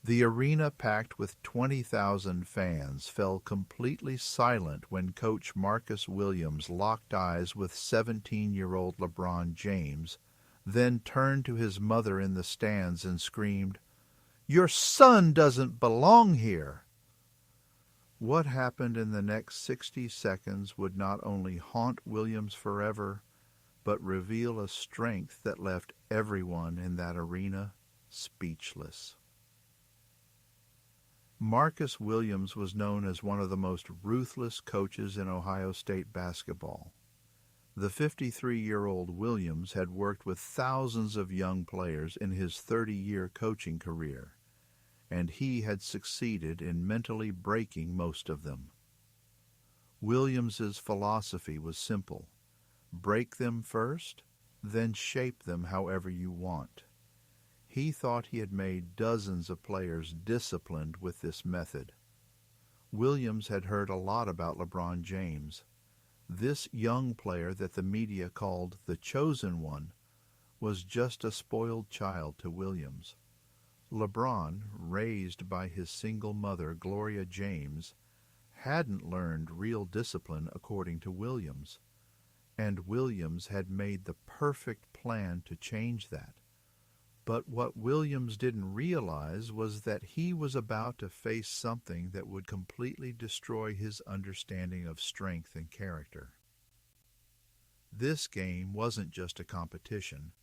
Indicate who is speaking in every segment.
Speaker 1: The arena, packed with 20,000 fans, fell completely silent when Coach Marcus Williams locked eyes with 17-year-old LeBron James, then turned to his mother in the stands and screamed, "Your son doesn't belong here!" What happened in the next 60 seconds would not only haunt Williams forever, but reveal a strength that left everyone in that arena speechless. Marcus Williams was known as one of the most ruthless coaches in Ohio State basketball. The 53-year-old Williams had worked with thousands of young players in his 30-year coaching career, and he had succeeded in mentally breaking most of them. Williams's philosophy was simple: break them first, then shape them however you want. He thought he had made dozens of players disciplined with this method. Williams had heard a lot about LeBron James. This young player that the media called the chosen one was just a spoiled child to Williams. LeBron, raised by his single mother, Gloria James, hadn't learned real discipline according to Williams, and Williams had made the perfect plan to change that. But what Williams didn't realize was that he was about to face something that would completely destroy his understanding of strength and character. This game wasn't just a competition.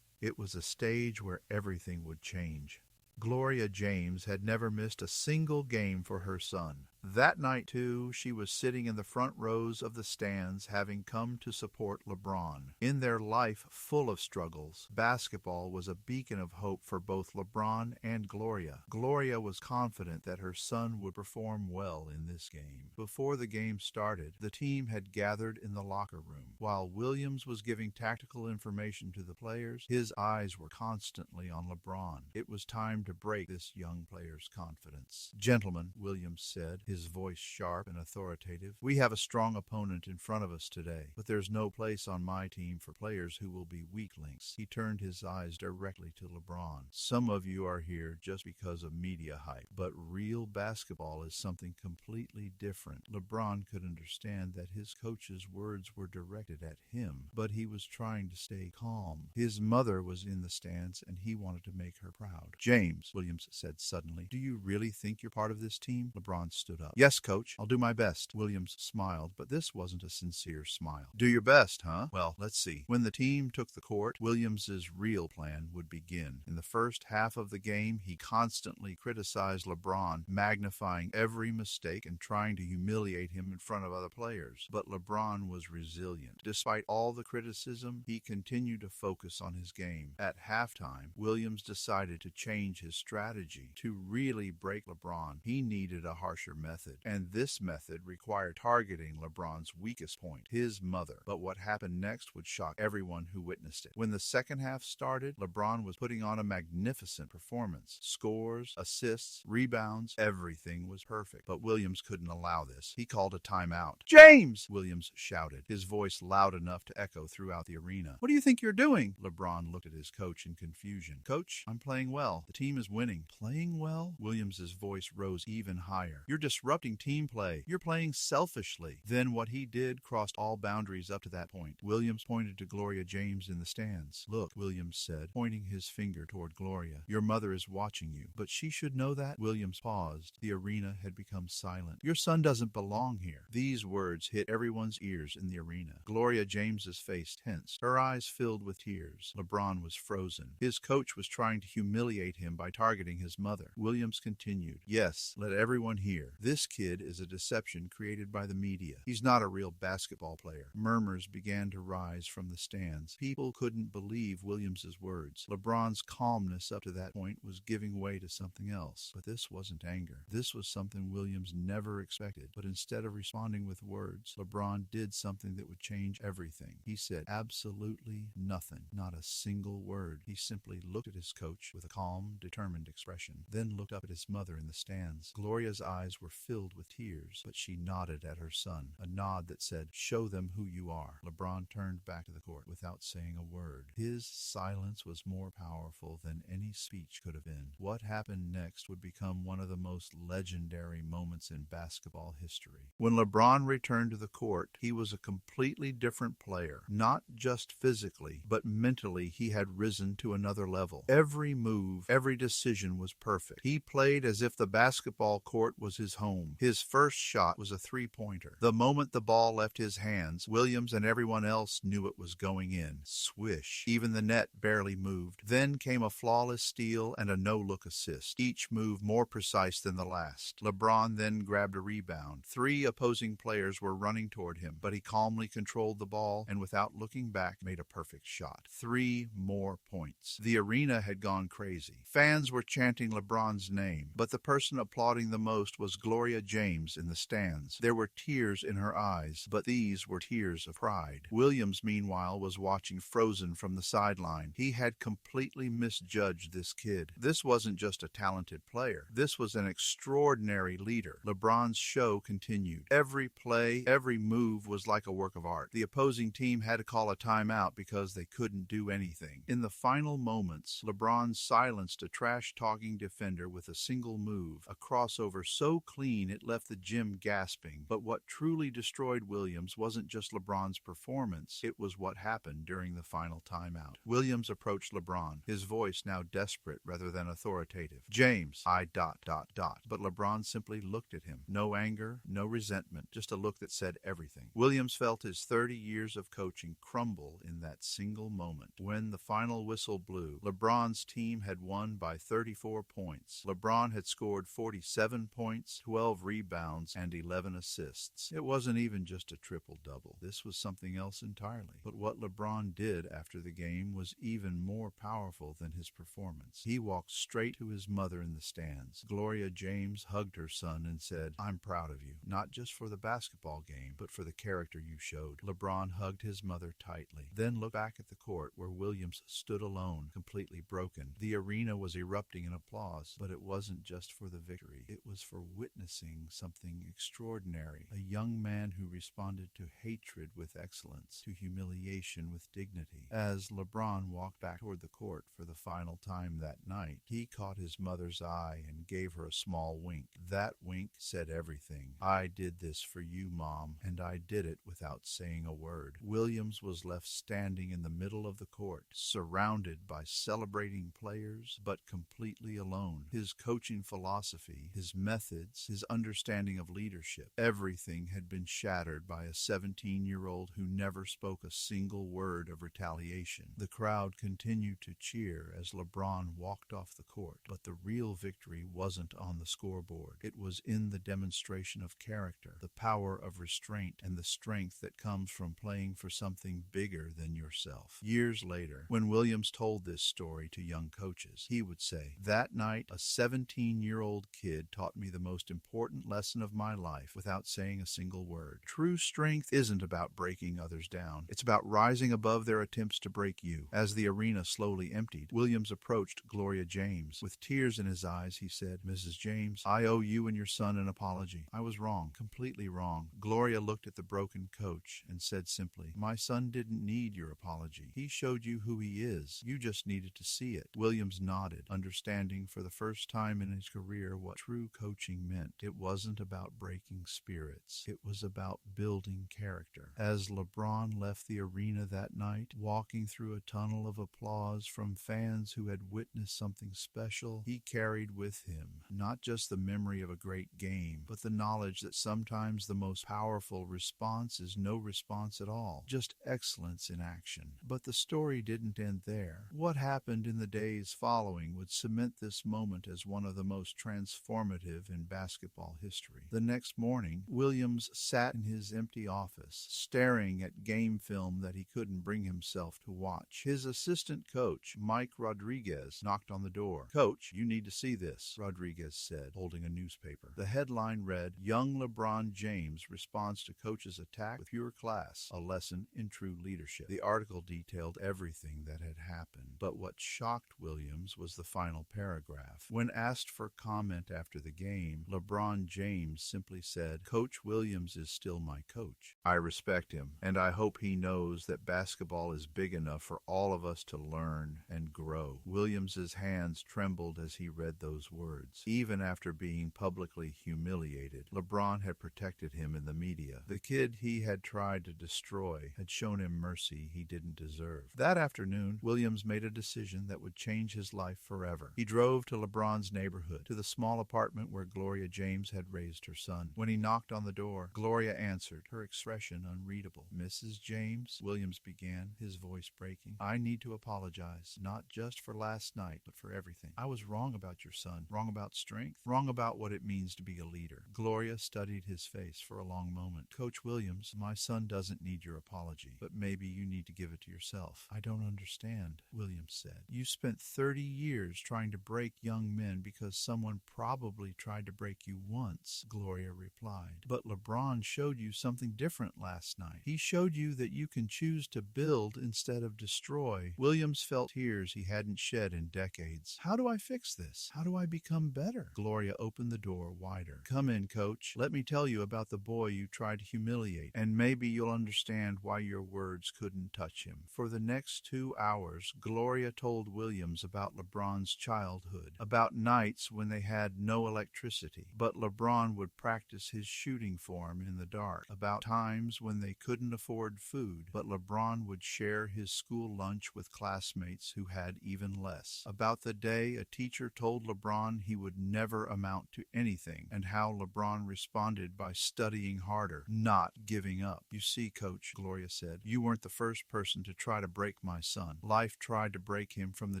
Speaker 1: It was a stage where everything would change. Gloria James had never missed a single game for her son. That night, too, she was sitting in the front rows of the stands, having come to support LeBron. In their life full of struggles, basketball was a beacon of hope for both LeBron and Gloria. Gloria was confident that her son would perform well in this game. Before the game started, the team had gathered in the locker room. While Williams was giving tactical information to the players, his eyes were constantly on LeBron. It was time to break this young player's confidence. "Gentlemen," Williams said, his voice sharp and authoritative, "we have a strong opponent in front of us today, but there's no place on my team for players who will be weaklings." He turned his eyes directly to LeBron. "Some of you are here just because of media hype, but real basketball is something completely different." LeBron could understand that his coach's words were directed at him, but he was trying to stay calm. His mother was in the stands, and he wanted to make her proud. "James," Williams said suddenly, "do you really think you're part of this team?" LeBron stood up. "Yes, Coach, I'll do my best." Williams smiled, but this wasn't a sincere smile. "Do your best, huh? Well, let's see." When the team took the court, Williams's real plan would begin. In the first half of the game, he constantly criticized LeBron, magnifying every mistake and trying to humiliate him in front of other players. But LeBron was resilient. Despite all the criticism, he continued to focus on his game. At halftime, Williams decided to change his strategy. To really break LeBron, he needed a harsher method, and this method required targeting LeBron's weakest point, his mother. But what happened next would shock everyone who witnessed it. When the second half started, LeBron was putting on a magnificent performance. Scores, assists, rebounds, everything was perfect. But Williams couldn't allow this. He called a timeout. "James!" Williams shouted, his voice loud enough to echo throughout the arena. "What do you think you're doing?" LeBron looked at his coach in confusion. "Coach, I'm playing well. The team is winning." "Playing well?" Williams's voice rose even higher. "You're disrupting team play. You're playing selfishly." Then what he did crossed all boundaries up to that point. Williams pointed to Gloria James in the stands. "Look," Williams said, pointing his finger toward Gloria. "Your mother is watching you." "But she should know that." Williams paused. The arena had become silent. "Your son doesn't belong here." These words hit everyone's ears in the arena. Gloria James's face tensed. Her eyes filled with tears. LeBron was frozen. His coach was trying to humiliate him by targeting his mother. Williams continued, "Yes, let everyone hear. This kid is a deception created by the media. He's not a real basketball player." Murmurs began to rise from the stands. People couldn't believe Williams's words. LeBron's calmness up to that point was giving way to something else. But this wasn't anger. This was something Williams never expected. But instead of responding with words, LeBron did something that would change everything. He said absolutely nothing. Not a single word. He simply looked at his coach with a calm, determined expression, then looked up at his mother in the stands. Gloria's eyes were filled with tears, but she nodded at her son, a nod that said, "Show them who you are." LeBron turned back to the court without saying a word. His silence was more powerful than any speech could have been. What happened next would become one of the most legendary moments in basketball history. When LeBron returned to the court, he was a completely different player. Not just physically, but mentally he had risen to another level. Every move, every decision was perfect. He played as if the basketball court was his home. His first shot was a three-pointer. The moment the ball left his hands, Williams and everyone else knew it was going in. Swish. Even the net barely moved. Then came a flawless steal and a no-look assist, each move more precise than the last. LeBron then grabbed a rebound. 3 opposing players were running toward him, but he calmly controlled the ball and without looking back made a perfect shot. 3 more points. The arena had gone crazy. Fans were chanting LeBron's name, but the person applauding the most was Gloria James in the stands. There were tears in her eyes, but these were tears of pride. Williams, meanwhile, was watching frozen from the sideline. He had completely misjudged this kid. This wasn't just a talented player. This was an extraordinary leader. LeBron's show continued. Every play, every move was like a work of art. The opposing team had to call a timeout because they couldn't do anything. In the final moments, LeBron silenced a trash-talking defender with a single move, a crossover so clean it left the gym gasping. But what truly destroyed Williams wasn't just LeBron's performance, it was what happened during the final timeout. Williams approached LeBron, his voice now desperate rather than authoritative. "James, I ... But LeBron simply looked at him. No anger, no resentment, just a look that said everything. Williams felt his 30 years of coaching crumble in that single moment. When the final whistle blew, LeBron's team had won by 34 points. LeBron had scored 47 points, 12 rebounds, and 11 assists. It wasn't even just a triple-double. This was something else entirely. But what LeBron did after the game was even more powerful than his performance. He walked straight to his mother in the stands. Gloria James hugged her son and said, "I'm proud of you, not just for the basketball game, but for the character you showed." LeBron hugged his mother tightly, then looked back at the court where Williams stood alone, completely broken. The arena was erupting in applause, but it wasn't just for the victory. It was for witnessing something extraordinary. A young man who responded to hatred with excellence, to humiliation with dignity. As LeBron walked back toward the court for the final time that night, he caught his mother's eye and gave her a small wink. That wink said everything. "I did this for you, Mom, and I did it without saying a word." Williams was left standing in the middle of the court, surrounded by celebrating players, but completely alone. His coaching philosophy, his methods, his understanding of leadership, everything had been shattered by a 17-year-old who never spoke a single word of retaliation. The crowd continued to cheer as LeBron walked off the court, but the real victory wasn't on the scoreboard. It was in the demonstration of character, the power of restraint, and the strength that comes from playing for something bigger than yourself. Years later, when Williams told this story to young coaches, he would say, "That night, a 17-year-old kid taught me the most important lesson of my life without saying a single word. True strength isn't about breaking others down. It's about rising above their attempts to break you." As the arena slowly emptied, Williams approached Gloria James. With tears in his eyes, he said, "Mrs. James, I owe you and your son an apology. I was wrong, completely wrong." Gloria looked at the broken coach and said simply, "My son didn't need your apology. He showed you who he is. You just needed to see it." Williams nodded, understanding for the first time in his career what true coaching meant. It wasn't about breaking spirits. It was about building character. As LeBron left the arena that night, walking through a tunnel of applause from fans who had witnessed something special, he carried with him not just the memory of a great game, but the knowledge that sometimes the most powerful response is no response at all, just excellence in action. But the story didn't end there. What happened in the days following would cement this moment as one of the most transformative in basketball history. The next morning, Williams sat in his empty office, staring at game film that he couldn't bring himself to watch. His assistant coach, Mike Rodriguez, knocked on the door. "Coach, you need to see this," Rodriguez said, holding a newspaper. The headline read, "Young LeBron James responds to coach's attack with pure class, a lesson in true leadership." The article detailed everything that had happened, but what shocked Williams was the final paragraph. When asked for comment after the game, LeBron LeBron James simply said, "Coach Williams is still my coach. I respect him, and I hope he knows that basketball is big enough for all of us to learn and grow." Williams's hands trembled as he read those words. Even after being publicly humiliated, LeBron had protected him in the media. The kid he had tried to destroy had shown him mercy he didn't deserve. That afternoon, Williams made a decision that would change his life forever. He drove to LeBron's neighborhood, to the small apartment where Gloria James had raised her son. When he knocked on the door, Gloria answered, her expression unreadable. "Mrs. James," Williams began, his voice breaking, "I need to apologize, not just for last night, but for everything. I was wrong about your son, wrong about strength, wrong about what it means to be a leader." Gloria studied his face for a long moment. "Coach Williams, my son doesn't need your apology, but maybe you need to give it to yourself." "I don't understand," Williams said. "You spent 30 years trying to break young men because someone probably tried to break you once," Gloria replied. "But LeBron showed you something different last night. He showed you that you can choose to build instead of destroy." Williams felt tears he hadn't shed in decades. "How do I fix this? How do I become better?" Gloria opened the door wider. "Come in, Coach. Let me tell you about the boy you tried to humiliate, and maybe you'll understand why your words couldn't touch him." For the next 2 hours, Gloria told Williams about LeBron's childhood, about nights when they had no electricity, but LeBron would practice his shooting form in the dark, about times when they couldn't afford food, but LeBron would share his school lunch with classmates who had even less, about the day a teacher told LeBron he would never amount to anything, and how LeBron responded by studying harder, not giving up. "You see, Coach," Gloria said, "you weren't the first person to try to break my son. Life tried to break him from the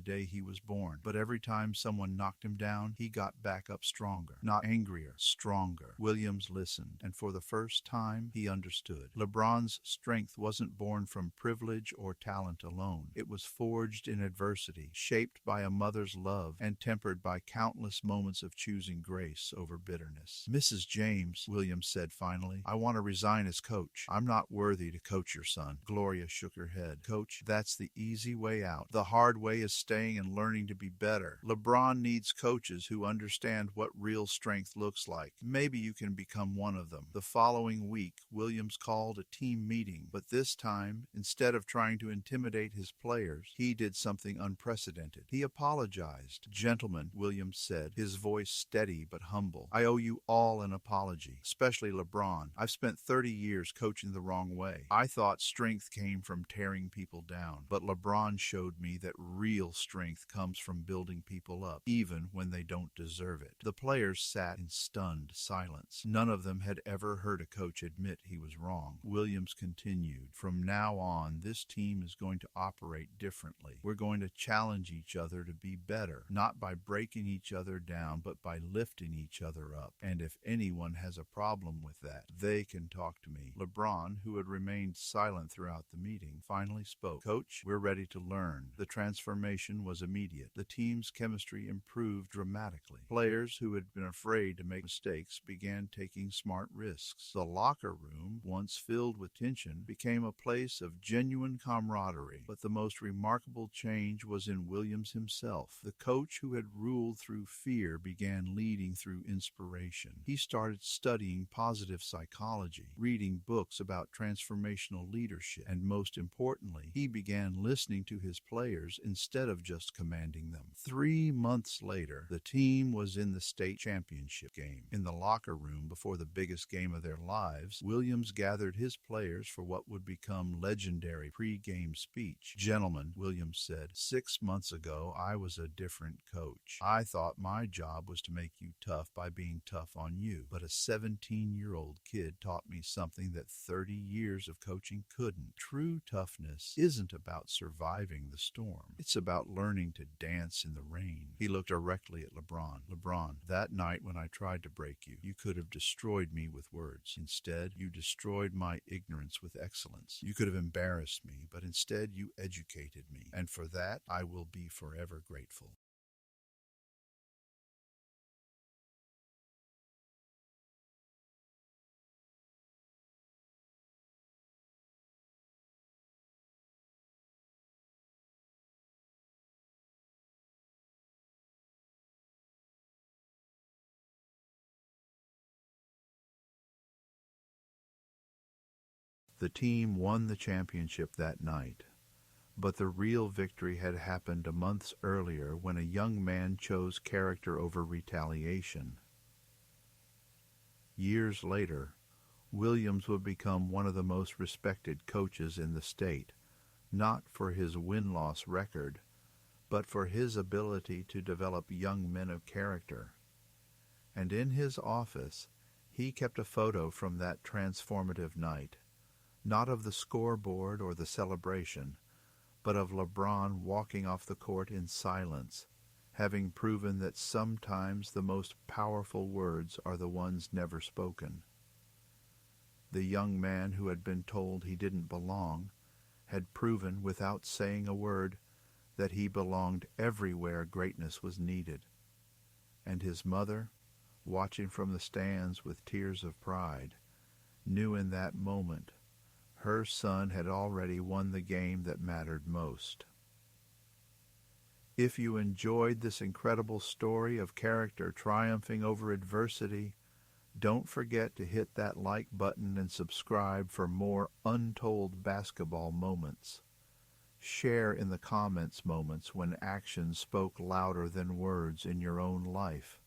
Speaker 1: day he was born, but every time someone knocked him down, he got back up stronger. Not angrier, stronger." Williams listened, and for the first time, he understood. LeBron's strength wasn't born from privilege or talent alone. It was forged in adversity, shaped by a mother's love, and tempered by countless moments of choosing grace over bitterness. "Mrs. James," Williams said finally, "I want to resign as coach. I'm not worthy to coach your son." Gloria shook her head. "Coach, that's the easy way out. The hard way is staying and learning to be better. LeBron needs coaches who understand what real strength looks like. Maybe you can become one of them." The following week, Williams called a team meeting, but this time, instead of trying to intimidate his players, he did something unprecedented. He apologized. "Gentlemen," Williams said, his voice steady but humble, "I owe you all an apology, especially LeBron. I've spent 30 years coaching the wrong way. I thought strength came from tearing people down, but LeBron showed me that real strength comes from building people up, even when they don't deserve it." The players sat in stunned silence. None of them had ever heard a coach admit he was wrong. Williams continued, "From now on, this team is going to operate differently. We're going to challenge each other to be better, not by breaking each other down, but by lifting each other up. And if anyone has a problem with that, they can talk to me." LeBron, who had remained silent throughout the meeting, finally spoke. "Coach, we're ready to learn." The transformation was immediate. The team's chemistry improved dramatically. Players who had been afraid to make mistakes began taking smart risks. The locker room, once filled with tension, became a place of genuine camaraderie. But the most remarkable change was in Williams himself. The coach who had ruled through fear began leading through inspiration. He started studying positive psychology, reading books about transformational leadership, and most importantly, he began listening to his players instead of just commanding them. 3 months later, the team was in the state championship game. In the locker room before the biggest game of their lives, Williams gathered his players for what would become legendary pre-game speech. "Gentlemen," Williams said, "6 months ago I was a different coach. I thought my job was to make you tough by being tough on you, but a 17-year-old kid taught me something that 30 years of coaching couldn't. True toughness isn't about surviving the storm. It's about learning to dance in the rain." He looked directly at LeBron. "LeBron, that night when I tried to break you, you could have destroyed me with words. Instead, you destroyed my ignorance with excellence. You could have embarrassed me, but instead you educated me, and for that I will be forever grateful." The team won the championship that night, but the real victory had happened a month earlier when a young man chose character over retaliation. Years later, Williams would become one of the most respected coaches in the state, not for his win-loss record, but for his ability to develop young men of character. And in his office, he kept a photo from that transformative night, not of the scoreboard or the celebration, but of LeBron walking off the court in silence, having proven that sometimes the most powerful words are the ones never spoken. The young man who had been told he didn't belong had proven without saying a word that he belonged everywhere greatness was needed. And his mother, watching from the stands with tears of pride, knew in that moment her son had already won the game that mattered most. If you enjoyed this incredible story of character triumphing over adversity, don't forget to hit that like button and subscribe for more untold basketball moments. Share in the comments moments when actions spoke louder than words in your own life.